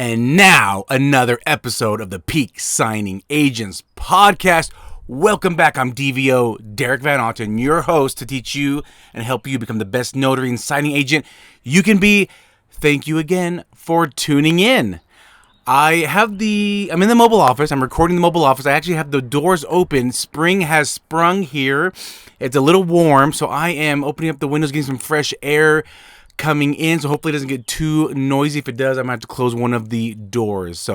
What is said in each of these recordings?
And now, another episode of the Peak Signing Agents podcast. Welcome back. I'm DVO Derek Van Otten, your host, to teach you and help you become the best notary and signing agent you can be. Thank you again for tuning in. I'm in the mobile office. I'm recording the mobile office. I actually have the doors open. Spring has sprung here. It's a little warm, so I am opening up the windows, getting some fresh air coming in, so hopefully it doesn't get too noisy. If it does, I might have to close one of the doors.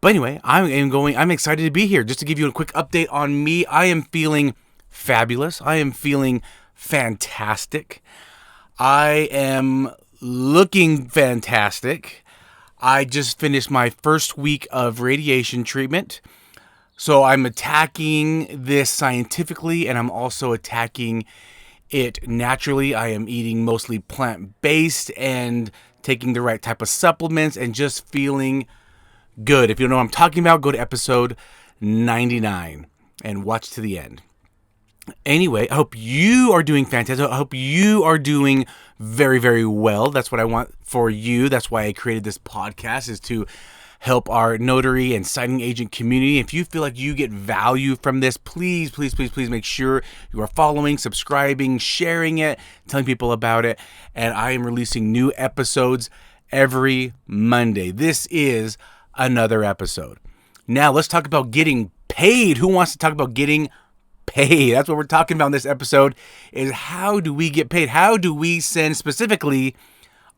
But anyway, I'm excited to be here. Just to give you a quick update on me, I am feeling fabulous. I am feeling fantastic. I am looking fantastic. I just finished my first week of radiation treatment. So I'm attacking this scientifically, and I'm also attacking it naturally. I am eating mostly plant-based and taking the right type of supplements and just feeling good. If you don't know what I'm talking about, go to episode 99 and watch to the end. Anyway, I hope you are doing fantastic. I hope you are doing very, very well. That's what I want for you. That's why I created this podcast, is to help our notary and signing agent community. If you feel like you get value from this, please make sure you are following, subscribing, sharing it, telling people about it. And I am releasing new episodes every Monday. This is another episode. Now let's talk about getting paid. Who wants to talk about getting paid? That's what we're talking about in this episode, is how do we get paid? How do we send specifically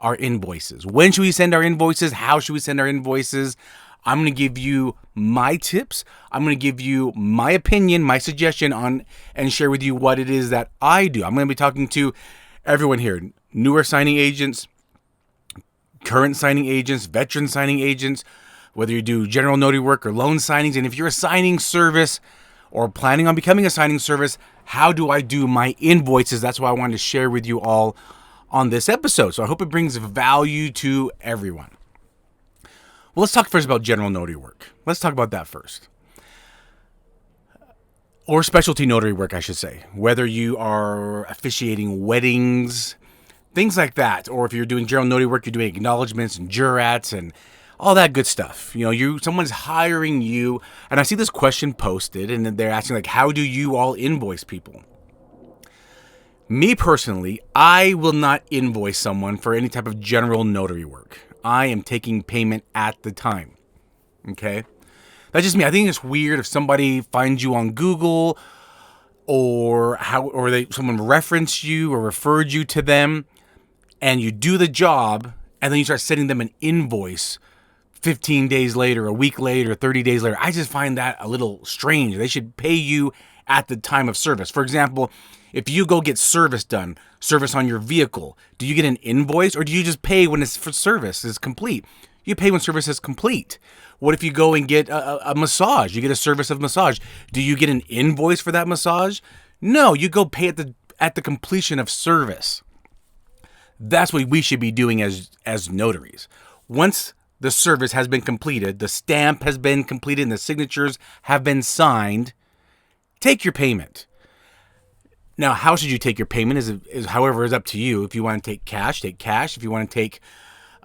our invoices? When should we send our invoices? How should we send our invoices? I'm going to give you my tips. I'm going to give you my opinion, my suggestion on, and share with you what it is that I do. I'm going to be talking to everyone here, newer signing agents, current signing agents, veteran signing agents, whether you do general notary work or loan signings. And if you're a signing service or planning on becoming a signing service, how do I do my invoices? That's what I wanted to share with you all on this episode. So I hope it brings value to everyone. Well, let's talk first about general notary work. Let's talk about that first. Or specialty notary work, I should say. Whether you are officiating weddings, things like that, or if you're doing general notary work, you're doing acknowledgments and jurats and all that good stuff. Someone's hiring you, and I see this question posted, and they're asking, like, how do you all invoice people? Me personally, I will not invoice someone for any type of general notary work. I am taking payment at the time. Okay? That's just me. I think it's weird if somebody finds you on Google or someone referenced you or referred you to them, and you do the job, and then you start sending them an invoice 15 days later, a week later, 30 days later. I just find that a little strange. They should pay you at the time of service. For example, if you go get service done, service on your vehicle, do you get an invoice, or do you just pay when it's for service is complete? You pay when service is complete. What if you go and get a massage? You get a service of massage. Do you get an invoice for that massage? No, you go pay at the completion of service. That's what we should be doing as notaries. Once the service has been completed, the stamp has been completed, and the signatures have been signed, take your payment. Now, how should you take your payment is however is up to you. If you want to take cash, take cash. If you want to take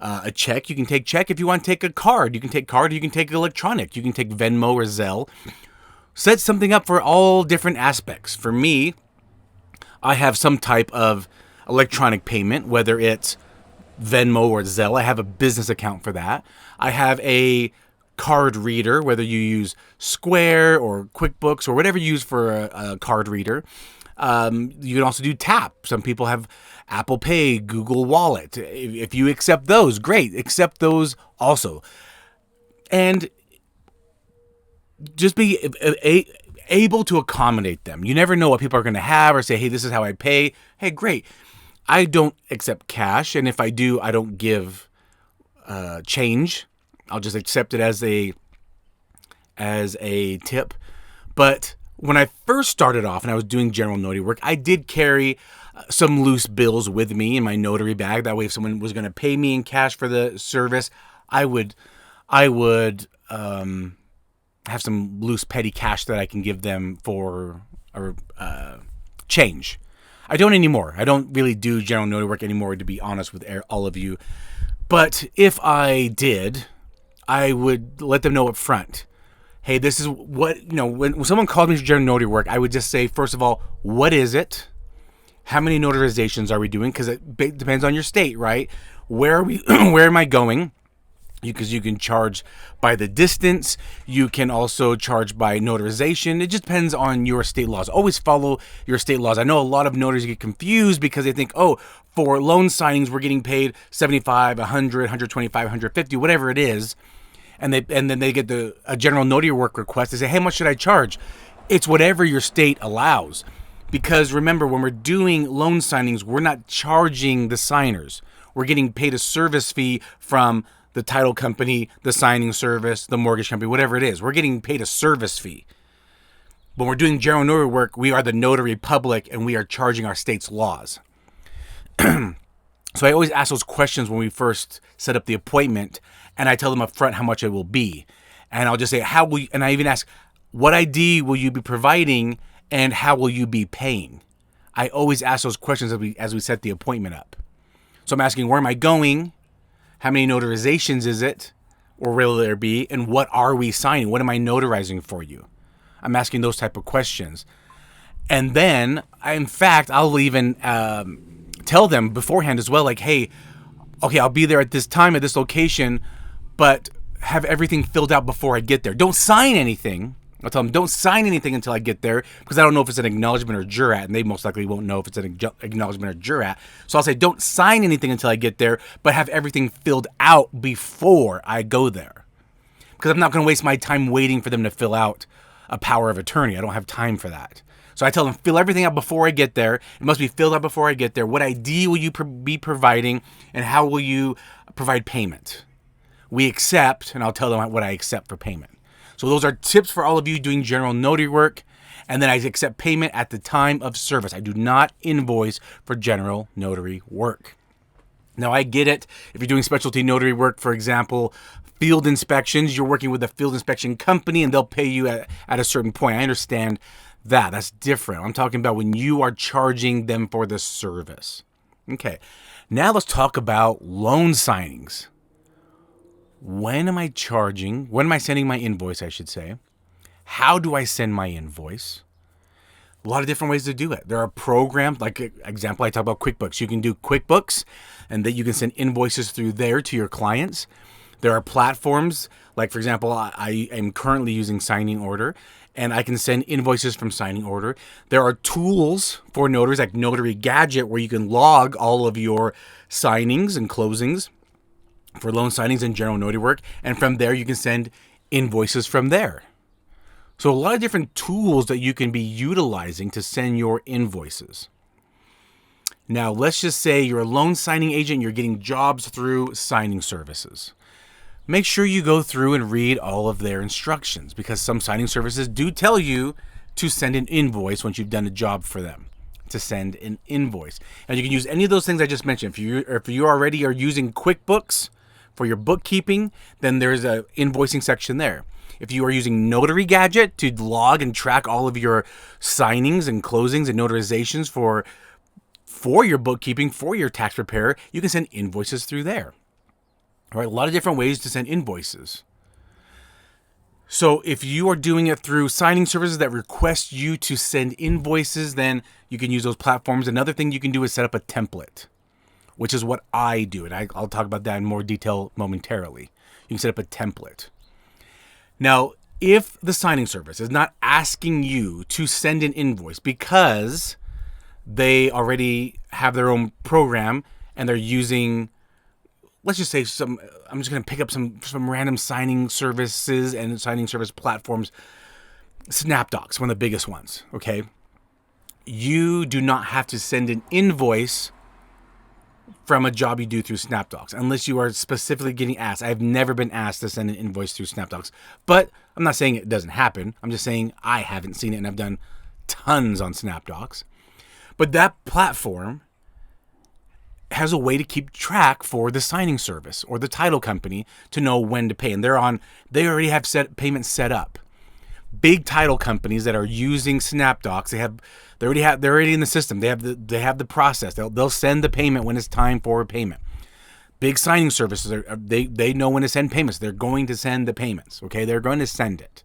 a check, you can take check. If you want to take a card, you can take card. You can take electronic. You can take Venmo or Zelle. Set something up for all different aspects. For me, I have some type of electronic payment, whether it's Venmo or Zelle. I have a business account for that. I have a card reader, whether you use Square or QuickBooks or whatever you use for a card reader. You can also do Tap. Some people have Apple Pay, Google Wallet. If you accept those, great. Accept those also. And just be able to accommodate them. You never know what people are going to have, or say, hey, this is how I pay. Hey, great. I don't accept cash, and if I do, I don't give change. I'll just accept it as a tip. But when I first started off and I was doing general notary work, I did carry some loose bills with me in my notary bag. That way, if someone was going to pay me in cash for the service, I would have some loose petty cash that I can give them for change. I don't anymore. I don't really do general notary work anymore, to be honest with all of you. But if I did, I would let them know up front. Hey, this is what, when someone called me for general notary work, I would just say, first of all, what is it? How many notarizations are we doing? Because it depends on your state, right? Where are we? Where am I going? Because you can charge by the distance. You can also charge by notarization. It just depends on your state laws. Always follow your state laws. I know a lot of notaries get confused because they think, oh, for loan signings, we're getting paid $75, $100, $125, $150, whatever it is. And then they get a general notary work request. They say, hey, how much should I charge? It's whatever your state allows. Because remember, when we're doing loan signings, we're not charging the signers. We're getting paid a service fee from the title company, the signing service, the mortgage company, whatever it is. We're getting paid a service fee. When we're doing general notary work, we are the notary public and we are charging our state's laws. So I always ask those questions when we first set up the appointment, and I tell them up front how much it will be. And I'll just say, and I even ask, what ID will you be providing and how will you be paying? I always ask those questions as we set the appointment up. So I'm asking, where am I going? How many notarizations is it, or will there be? And what are we signing? What am I notarizing for you? I'm asking those type of questions. And then, in fact, I'll even tell them beforehand as well, like, hey, okay, I'll be there at this time at this location, but have everything filled out before I get there. Don't sign anything. I'll tell them, don't sign anything until I get there, because I don't know if it's an acknowledgement or jurat, and they most likely won't know if it's an acknowledgement or jurat. So I'll say, don't sign anything until I get there, but have everything filled out before I go there. Because I'm not going to waste my time waiting for them to fill out a power of attorney. I don't have time for that. So I tell them, fill everything out before I get there. It must be filled out before I get there. What ID will you be providing, and how will you provide payment? We accept, and I'll tell them what I accept for payment. So those are tips for all of you doing general notary work. And then I accept payment at the time of service. I do not invoice for general notary work. Now, I get it. If you're doing specialty notary work, for example, field inspections, you're working with a field inspection company and they'll pay you at a certain point. I understand that. That's different. I'm talking about when you are charging them for the service. Okay. Now let's talk about loan signings. When am I charging? When am I sending my invoice, I should say? How do I send my invoice? A lot of different ways to do it. There are programs, like example, I talk about QuickBooks. You can do QuickBooks, and then you can send invoices through there to your clients. There are platforms, like for example, I am currently using Signing Order, and I can send invoices from Signing Order. There are tools for notaries like Notary Gadget, where you can log all of your signings and closings for loan signings and general notary work, and from there you can send invoices from there. So a lot of different tools that you can be utilizing to send your invoices. Now, let's just say you're a loan signing agent, you're getting jobs through signing services. Make sure you go through and read all of their instructions, because some signing services do tell you to send an invoice once you've done a job for them, to send an invoice. And you can use any of those things I just mentioned. If you already are using QuickBooks for your bookkeeping, then there's a invoicing section there. If you are using Notary Gadget to log and track all of your signings and closings and notarizations for your bookkeeping, for your tax preparer, you can send invoices through there. All right, a lot of different ways to send invoices. So if you are doing it through signing services that request you to send invoices, then you can use those platforms. Another thing you can do is set up a template, which is what I do. And I'll talk about that in more detail momentarily. You can set up a template. Now, if the signing service is not asking you to send an invoice because they already have their own program and they're using, let's just say I'm just going to pick up some random signing services and signing service platforms, SnapDocs, one of the biggest ones, okay? You do not have to send an invoice from a job you do through SnapDocs, unless you are specifically getting asked. I've never been asked to send an invoice through SnapDocs, but I'm not saying it doesn't happen. I'm just saying I haven't seen it, and I've done tons on SnapDocs. But that platform has a way to keep track for the signing service or the title company to know when to pay, and they already have payments set up. Big title companies that are using SnapDocs, they're already in the system. They have the process. They'll send the payment when it's time for payment. Big signing services, they know when to send payments. They're going to send the payments, okay? They're going to send it.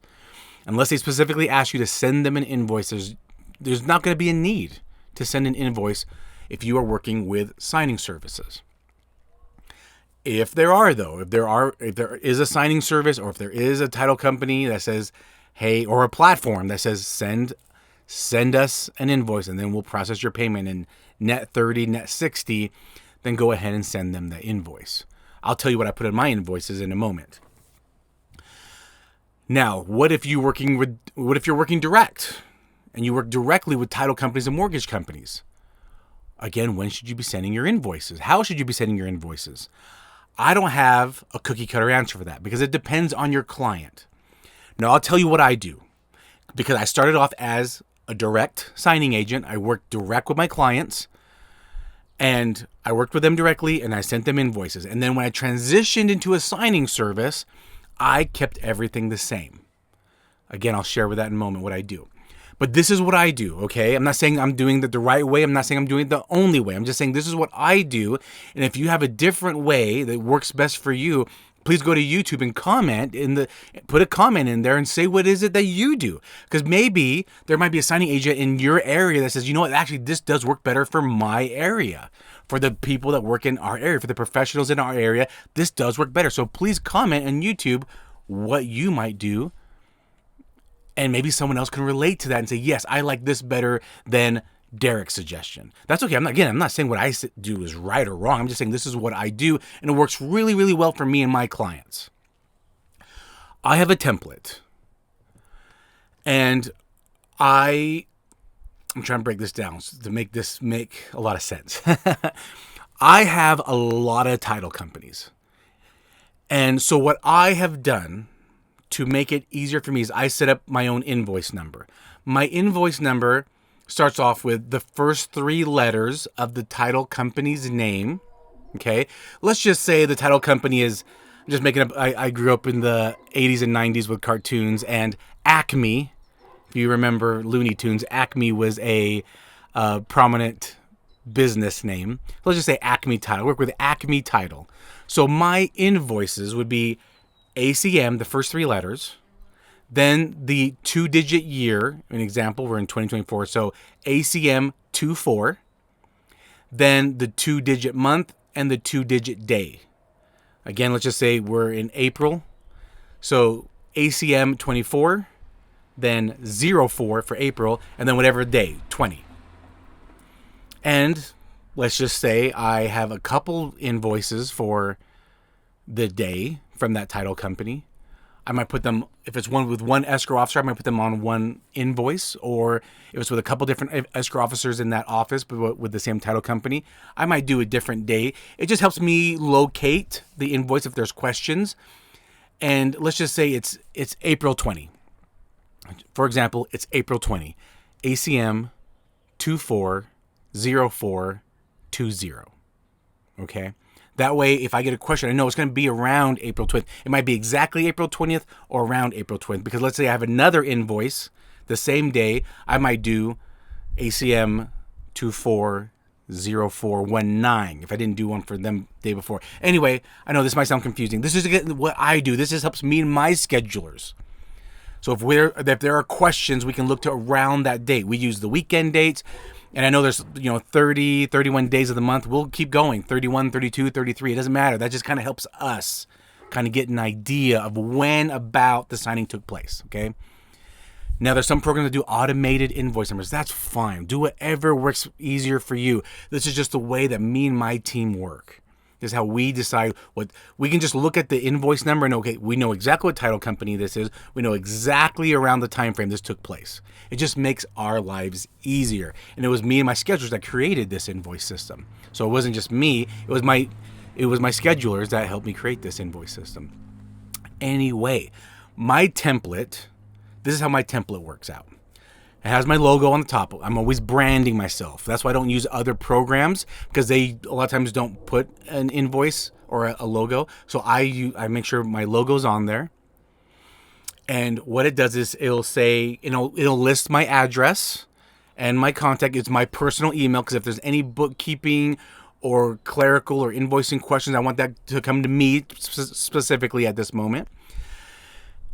Unless they specifically ask you to send them an invoice, there's not going to be a need to send an invoice if you are working with signing services. If there is a signing service, or if there is a title company that says, hey, or a platform that says send us an invoice and then we'll process your payment in net 30, net 60, then go ahead and send them the invoice. I'll tell you what I put in my invoices in a moment. Now, what if you're working direct and you work directly with title companies and mortgage companies? Again, when should you be sending your invoices? How should you be sending your invoices? I don't have a cookie cutter answer for that because it depends on your client. Now, I'll tell you what I do, because I started off as a direct signing agent. I worked direct with my clients, and I worked with them directly, and I sent them invoices. And then when I transitioned into a signing service, I kept everything the same. Again, I'll share with that in a moment what I do. But this is what I do, okay? I'm not saying I'm doing it the right way. I'm not saying I'm doing it the only way. I'm just saying this is what I do. And if you have a different way that works best for you, please go to YouTube and put a comment in there and say what is it that you do. Because maybe there might be a signing agent in your area that says, you know what, actually this does work better for my area. For the people that work in our area, for the professionals in our area, this does work better. So please comment on YouTube what you might do. And maybe someone else can relate to that and say, yes, I like this better than Derek's suggestion. That's okay. I'm not saying what I do is right or wrong. I'm just saying this is what I do, and it works really, really well for me and my clients. I have a template, and I'm trying to break this down to make this make a lot of sense. I have a lot of title companies, and so what I have done to make it easier for me is I set up my own invoice number. My invoice number starts off with the first 3 letters of the title company's name. Okay, let's just say the title company is, I'm just making up, I grew up in the 80s and 90s with cartoons, and Acme, if you remember Looney Tunes, Acme was a prominent business name. Let's just say Acme Title. I work with Acme Title. So my invoices would be ACM, the first 3 letters, then the 2-digit year. An example, we're in 2024, so ACM 24, then the 2-digit month and the 2-digit day. Again, let's just say we're in April, so ACM 24, then 04 for April, and then whatever day, 20. And let's just say I have a couple invoices for the day from that title company. I might put them, if it's one with one escrow officer, I might put them on one invoice, or if it's with a couple different escrow officers in that office, but with the same title company, I might do a different day. It just helps me locate the invoice if there's questions. And let's just say it's April 20. For example, it's April 20, ACM 240420. Okay? That way, if I get a question, I know it's going to be around April 20th. It might be exactly April 20th or around April 20th. Because let's say I have another invoice the same day. I might do ACM 240419 if I didn't do one for them the day before. Anyway, I know this might sound confusing. This is what I do. This just helps me and my schedulers. So if there are questions, we can look to around that date. We use the weekend dates. And I know there's 30, 31 days of the month. We'll keep going, 31, 32, 33. It doesn't matter. That just kind of helps us kind of get an idea of when about the signing took place, okay? Now, there's some programs that do automated invoice numbers. That's fine. Do whatever works easier for you. This is just the way that me and my team work. This is how we decide what we can just look at the invoice number and okay, we know exactly what title company this is. We know exactly around the time frame this took place. It just makes our lives easier. And it was me and my schedulers that created this invoice system. So it wasn't just me, it was my schedulers that helped me create this invoice system. Anyway, my template, this is how my template works out. It has my logo on the top. I'm always branding myself. That's why I don't use other programs, because they a lot of times don't put an invoice or a logo. So I make sure my logo's on there. And what it does is it'll say, it'll list my address and my contact. It's my personal email, because if there's any bookkeeping or clerical or invoicing questions, I want that to come to me specifically at this moment.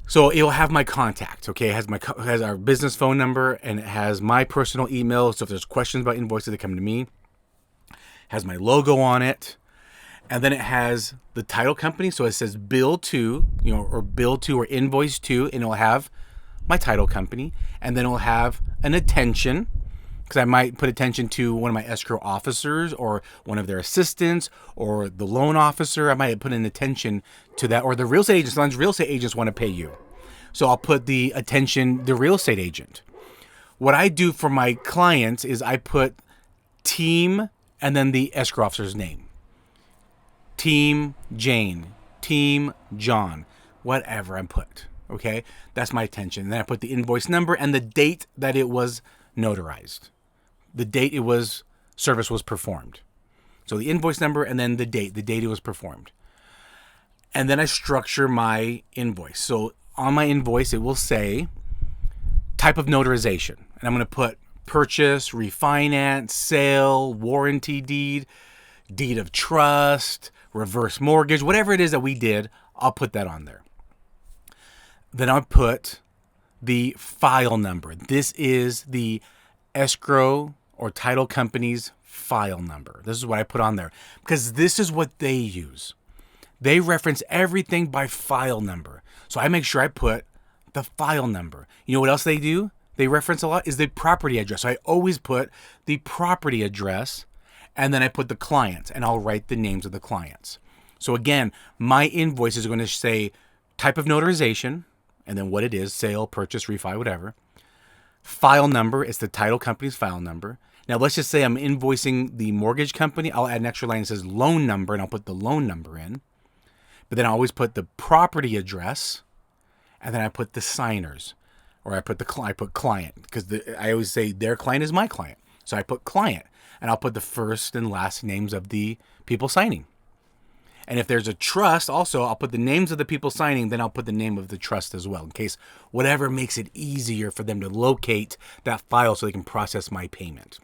So it'll have my contact, okay? It has our business phone number, and it has my personal email. So if there's questions about invoices, they come to me. It has my logo on it. And then it has the title company. So it says bill to, or bill to or invoice to, and it'll have my title company. And then it'll have an attention, because I might put attention to one of my escrow officers or one of their assistants or the loan officer. I might put an attention to that, or the real estate agent. Sometimes real estate agents want to pay you. So I'll put the attention, the real estate agent. What I do for my clients is I put team and then the escrow officer's name. Team Jane, Team John, whatever I put, okay? That's my attention. And then I put the invoice number and the date that it was notarized. The date service was performed. So the invoice number and then the date it was performed. And then I structure my invoice. So on my invoice, it will say type of notarization. And I'm going to put purchase, refinance, sale, warranty deed, deed of trust, reverse mortgage, whatever it is that we did, I'll put that on there. Then I'll put the file number. This is the escrow or title company's file number. This is what I put on there because this is what they use. They reference everything by file number. So I make sure I put the file number. You know what else they do? They reference a lot is the property address. So I always put the property address, and then I put the clients, and I'll write the names of the clients. So again, my invoice is going to say type of notarization, and then what it is, sale, purchase, refi, whatever. File number is the title company's file number. Now let's just say I'm invoicing the mortgage company. I'll add an extra line that says loan number, and I'll put the loan number in. But then I always put the property address, and then I put the signers, or I put client, because I always say their client is my client. So I put client, and I'll put the first and last names of the people signing. And if there's a trust, also I'll put the names of the people signing, then I'll put the name of the trust as well, in case whatever makes it easier for them to locate that file so they can process my payment.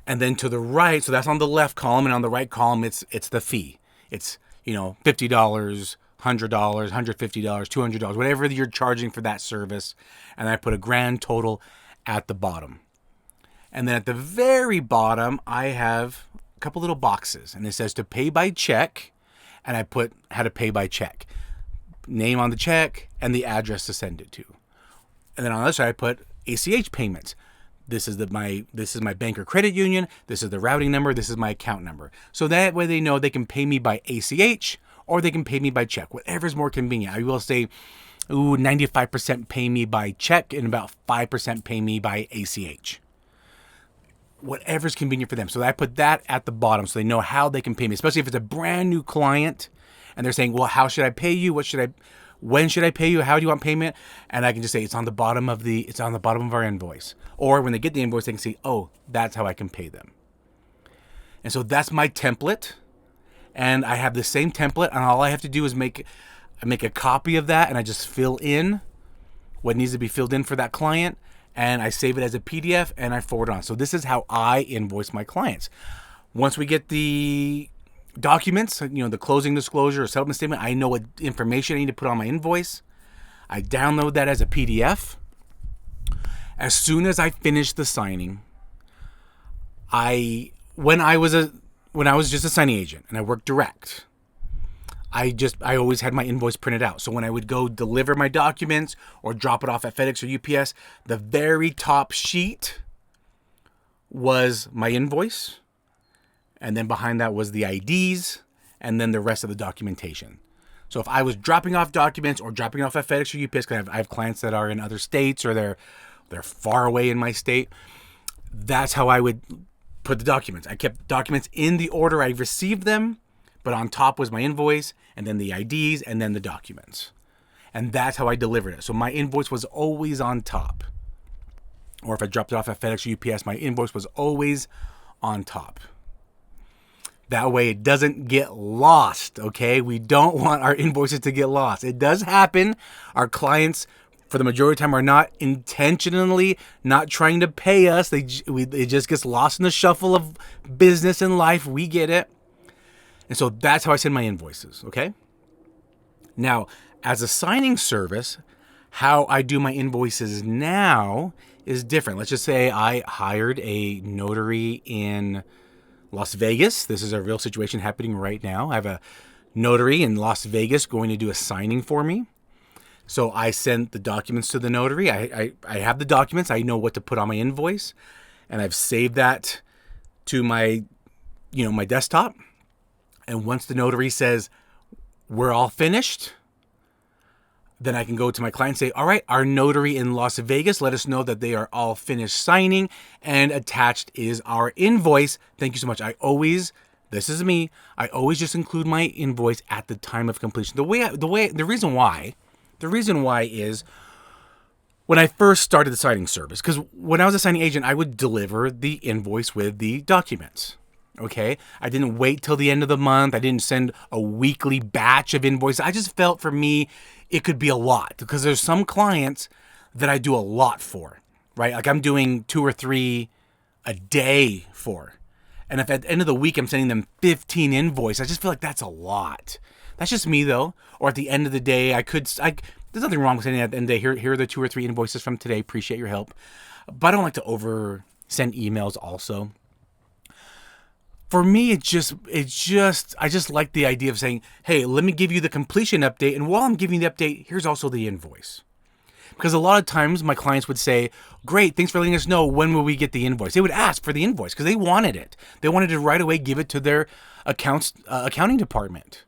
And then to the right, so that's on the left column, and on the right column, it's the fee. It's $50, $100, $150, $200, whatever you're charging for that service. And I put a grand total at the bottom. And then at the very bottom, I have a couple little boxes. And it says to pay by check. And I put how to pay by check. Name on the check and the address to send it to. And then on the other side, I put ACH payments. This is my bank or credit union. This is the routing number. This is my account number. So that way they know they can pay me by ACH or they can pay me by check, whatever's more convenient. I will say, 95% pay me by check and about 5% pay me by ACH. Whatever's convenient for them. So I put that at the bottom so they know how they can pay me, especially if it's a brand new client and they're saying, well, how should I pay you? When should I pay you? How do you want payment? And I can just say it's on the bottom of our invoice. Or when they get the invoice, they can see, oh, that's how I can pay them. And so that's my template. And I have the same template, and all I have to do is make a copy of that, and I just fill in what needs to be filled in for that client, and I save it as a PDF, and I forward it on. So this is how I invoice my clients. Once we get the documents, the closing disclosure or settlement statement, I know what information I need to put on my invoice. I download that as a PDF. As soon as I finish the signing, when I was just a signing agent and I worked direct, I always had my invoice printed out. So when I would go deliver my documents or drop it off at FedEx or UPS, the very top sheet was my invoice. And then behind that was the IDs and then the rest of the documentation. So if I was dropping off documents or dropping off at FedEx or UPS, because I have clients that are in other states or they're far away in my state, that's how I would put the documents. I kept documents in the order I received them, but on top was my invoice and then the IDs and then the documents. And that's how I delivered it. So my invoice was always on top. Or if I dropped it off at FedEx or UPS, my invoice was always on top. That way it doesn't get lost, okay? We don't want our invoices to get lost. It does happen. Our clients for the majority of the time are not intentionally not trying to pay us. It just gets lost in the shuffle of business and life. We get it. And so that's how I send my invoices, okay? Now, as a signing service, how I do my invoices now is different. Let's just say I hired a notary in Las Vegas. This is a real situation happening right now. I have a notary in Las Vegas going to do a signing for me. So I sent the documents to the notary. I have the documents. I know what to put on my invoice, and I've saved that to my desktop. And once the notary says we're all finished, then I can go to my client and say, all right, our notary in Las Vegas let us know that they are all finished signing, and attached is our invoice. Thank you so much. This is me. I always just include my invoice at the time of completion. The reason why is when I first started the signing service, because when I was a signing agent, I would deliver the invoice with the documents. Okay, I didn't wait till the end of the month. I didn't send a weekly batch of invoices. I just felt for me it could be a lot, because there's some clients that I do a lot for, right? Like I'm doing 2 or 3 a day for. And if at the end of the week I'm sending them 15 invoices, I just feel like that's a lot. That's just me though. Or at the end of the day, there's nothing wrong with sending at the end of the day, here are the 2 or 3 invoices from today. Appreciate your help. But I don't like to over send emails also. For me, I just like the idea of saying, hey, let me give you the completion update. And while I'm giving you the update, here's also the invoice. Because a lot of times my clients would say, great, thanks for letting us know, when will we get the invoice? They would ask for the invoice because they wanted it. They wanted to right away give it to their accounting department.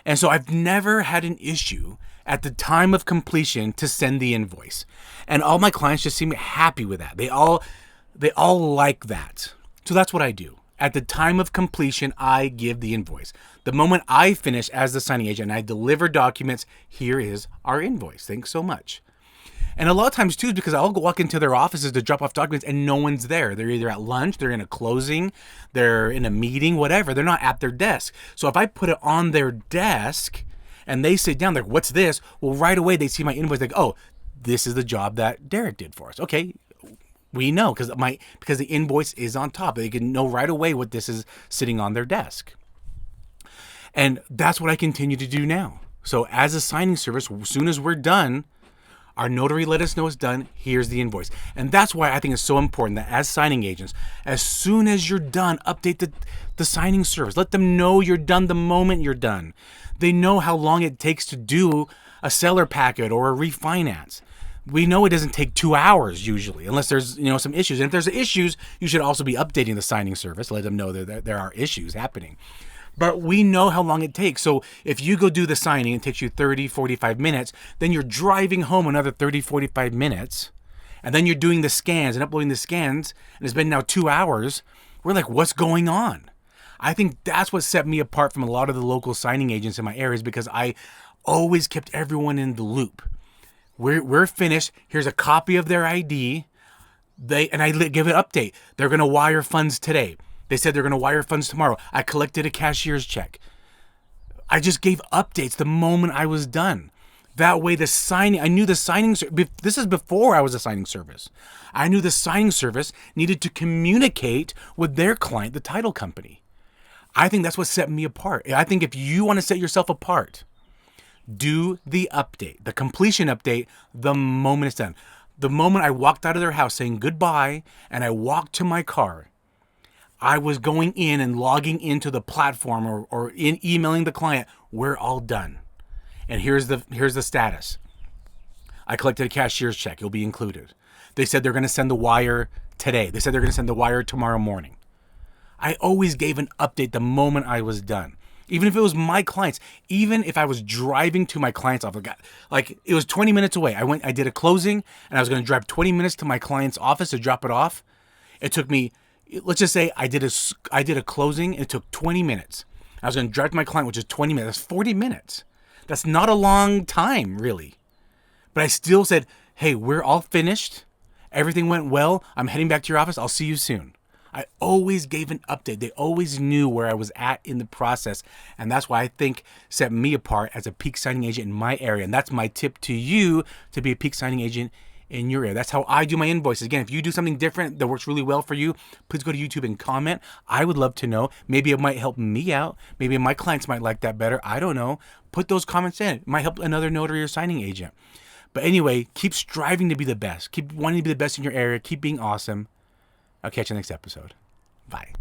And so I've never had an issue at the time of completion to send the invoice. And all my clients just seem happy with that. They all like that. So that's what I do. At the time of completion, I give the invoice. The moment I finish as the signing agent and I deliver documents, here is our invoice. Thanks so much. And a lot of times too, because I'll go walk into their offices to drop off documents and no one's there. They're either at lunch, they're in a closing, they're in a meeting, whatever. They're not at their desk. So if I put it on their desk and they sit down, they're like, what's this? Well, right away they see my invoice, like, oh, this is the job that Derek did for us. Okay. We know because the invoice is on top. They can know right away what this is sitting on their desk. And that's what I continue to do now. So as a signing service, as soon as we're done, our notary let us know it's done. Here's the invoice. And that's why I think it's so important that as signing agents, as soon as you're done, update the signing service. Let them know you're done the moment you're done. They know how long it takes to do a seller packet or a refinance. We know it doesn't take 2 hours usually, unless there's some issues. And if there's issues, you should also be updating the signing service. Let them know that there are issues happening. But we know how long it takes. So if you go do the signing, it takes you 30, 45 minutes. Then you're driving home another 30, 45 minutes. And then you're doing the scans and uploading the scans. And it's been now 2 hours. We're like, what's going on? I think that's what set me apart from a lot of the local signing agents in my areas, because I always kept everyone in the loop. We're finished. Here's a copy of their ID. I give an update. They're going to wire funds today. They said they're going to wire funds tomorrow. I collected a cashier's check. I just gave updates the moment I was done. That way I knew the signing, this is before I was a signing service. I knew the signing service needed to communicate with their client, the title company. I think that's what set me apart. I think if you want to set yourself apart, do the update, the completion update, the moment it's done. The moment I walked out of their house saying goodbye and I walked to my car, I was going in and logging into the platform or in emailing the client, we're all done. And here's the status. I collected a cashier's check. It'll be included. They said they're going to send the wire today. They said they're going to send the wire tomorrow morning. I always gave an update the moment I was done. Even if it was my clients, even if I was driving to my client's office, like it was 20 minutes away. I did a closing and I was going to drive 20 minutes to my client's office to drop it off. It took me, let's just say I did a closing and it took 20 minutes. I was going to drive to my client, which is 20 minutes. That's 40 minutes. That's not a long time, really. But I still said, hey, we're all finished. Everything went well. I'm heading back to your office. I'll see you soon. I always gave an update. They always knew where I was at in the process. And that's why I think set me apart as a peak signing agent in my area. And that's my tip to you to be a peak signing agent in your area. That's how I do my invoices. Again, if you do something different that works really well for you, please go to YouTube and comment. I would love to know. Maybe it might help me out. Maybe my clients might like that better. I don't know. Put those comments in. It might help another notary or signing agent. But anyway, keep striving to be the best. Keep wanting to be the best in your area. Keep being awesome. I'll catch you next episode. Bye.